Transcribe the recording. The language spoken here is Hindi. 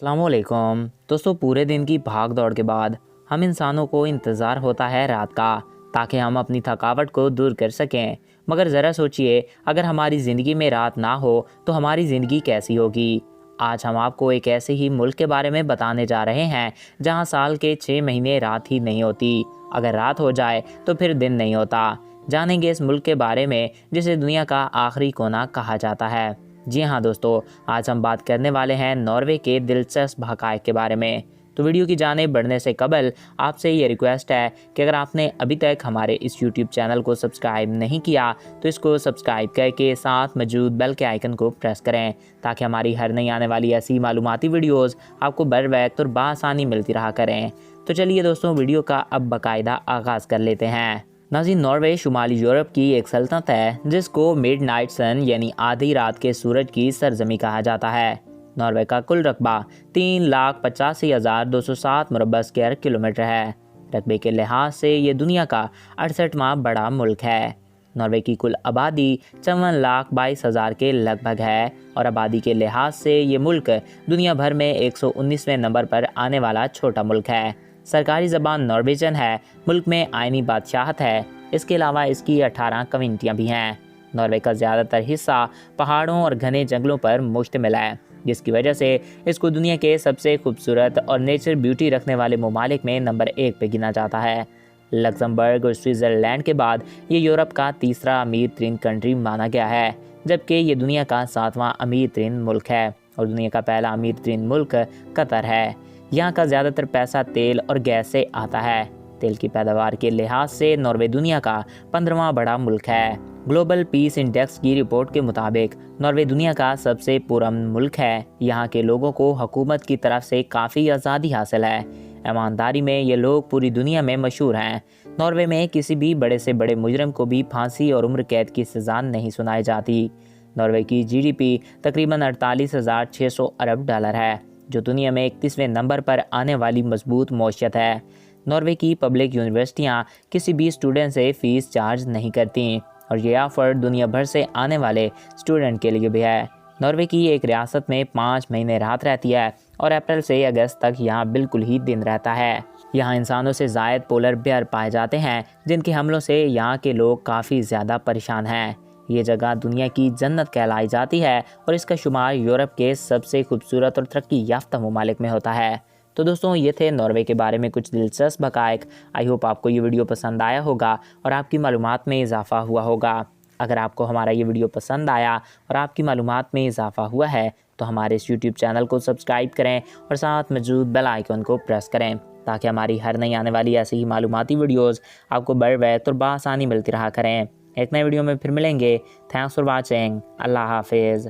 अस्सलामुअलैकुम दोस्तों, पूरे दिन की भाग दौड़ के बाद हम इंसानों को इंतज़ार होता है रात का, ताकि हम अपनी थकावट को दूर कर सकें। मगर ज़रा सोचिए, अगर हमारी ज़िंदगी में रात ना हो तो हमारी ज़िंदगी कैसी होगी। आज हम आपको एक ऐसे ही मुल्क के बारे में बताने जा रहे हैं जहां साल के 6 महीने रात ही नहीं होती। अगर रात हो जाए तो फिर दिन नहीं होता। जानेंगे इस मुल्क के बारे में जिसे दुनिया का आखिरी कोना कहा जाता है। जी हाँ दोस्तों, आज हम बात करने वाले हैं नॉर्वे के दिलचस्प हक़ाइक़ के बारे में। तो वीडियो की जानिब बढ़ने से कबल आपसे ये रिक्वेस्ट है कि अगर आपने अभी तक हमारे इस यूट्यूब चैनल को सब्सक्राइब नहीं किया तो इसको सब्सक्राइब करके साथ मौजूद बेल के आइकन को प्रेस करें, ताकि हमारी हर नई आने वाली ऐसी मालूमाती वीडियोज़ आपको बर वक्त और बआसानी मिलती रहा करें। तो चलिए दोस्तों, वीडियो का अब बाकायदा आगाज़ कर लेते हैं। नाज़रीन, नॉर्वे शुमाली यूरोप की एक सल्तनत है जिसको मिडनाइट सन यानी आधी रात के सूरज की सरजमी कहा जाता है। नॉर्वे का कुल रकबा 3,85,207 मुरबा स्क्वायर किलोमीटर है। रकबे के लिहाज से ये दुनिया का 68वां बड़ा मुल्क है। नॉर्वे की कुल आबादी 54,22,000 के लगभग है और आबादी के लिहाज से ये मुल्क दुनिया भर में 119वें नंबर पर आने वाला छोटा मुल्क है। सरकारी ज़बान नॉर्वेजन है। मुल्क में आइनी बादशाहत है। इसके अलावा इसकी 18 कम्युनिटियाँ भी हैं। नॉर्वे का ज़्यादातर हिस्सा पहाड़ों और घने जंगलों पर मुश्तमिल है, जिसकी वजह से इसको दुनिया के सबसे खूबसूरत और नेचर ब्यूटी रखने वाले ममालिक में नंबर 1 पे गिना जाता है। लक्समबर्ग और स्विट्ज़रलैंड के बाद ये यूरोप का तीसरा अमीर तरीन कंट्री माना गया है, जबकि ये दुनिया का 7वां अमीर तरीन मुल्क है और दुनिया का पहला अमीर तरीन मुल्क कतर है। यहाँ का ज़्यादातर पैसा तेल और गैस से आता है। तेल की पैदावार के लिहाज से नॉर्वे दुनिया का 15वां बड़ा मुल्क है। ग्लोबल पीस इंडेक्स की रिपोर्ट के मुताबिक नॉर्वे दुनिया का सबसे पुरअमन मुल्क है। यहाँ के लोगों को हुकूमत की तरफ से काफ़ी आज़ादी हासिल है। ईमानदारी में ये लोग पूरी दुनिया में मशहूर हैं। नॉर्वे में किसी भी बड़े से बड़े मुजरम को भी फांसी और उम्र कैद की सज़ा नहीं सुनाई जाती। नॉर्वे की GDP तकरीबन 48,600 अरब डॉलर है, जो दुनिया में 31वें नंबर पर आने वाली मजबूत मौशियत है। नॉर्वे की पब्लिक यूनिवर्सिटियाँ किसी भी स्टूडेंट से फ़ीस चार्ज नहीं करती और ये ऑफ़र दुनिया भर से आने वाले स्टूडेंट के लिए भी है। नॉर्वे की एक रियासत में 5 महीने रात रहती है और अप्रैल से अगस्त तक यहाँ बिल्कुल ही दिन रहता है। यहाँ इंसानों से ज़ायद पोलर बेयर पाए जाते हैं, जिनके हमलों से यहाँ के लोग काफ़ी ज़्यादा परेशान हैं। ये जगह दुनिया की जन्नत कहलाई जाती है और इसका शुमार यूरोप के सबसे खूबसूरत और तरक्की याफ्ता ममालिक में होता है। तो दोस्तों, ये थे नॉर्वे के बारे में कुछ दिलचस्प हक़ाइक़। आई होप आपको ये वीडियो पसंद आया होगा और आपकी मालूमात में इजाफ़ा हुआ होगा। अगर आपको हमारा ये वीडियो पसंद आया और आपकी मालूमात में इजाफ़ा हुआ है तो हमारे इस यूट्यूब चैनल को सब्सक्राइब करें और साथ मौजूद बेल आइकन को प्रेस करें, ताकि हमारी हर नई आने वाली ऐसी ही मालूमाती वीडियोज़ आपको बर वक्त और बआसानी मिलती रहा करें। एक नए वीडियो में फिर मिलेंगे। Thanks for watching. अल्लाह हाफिज़।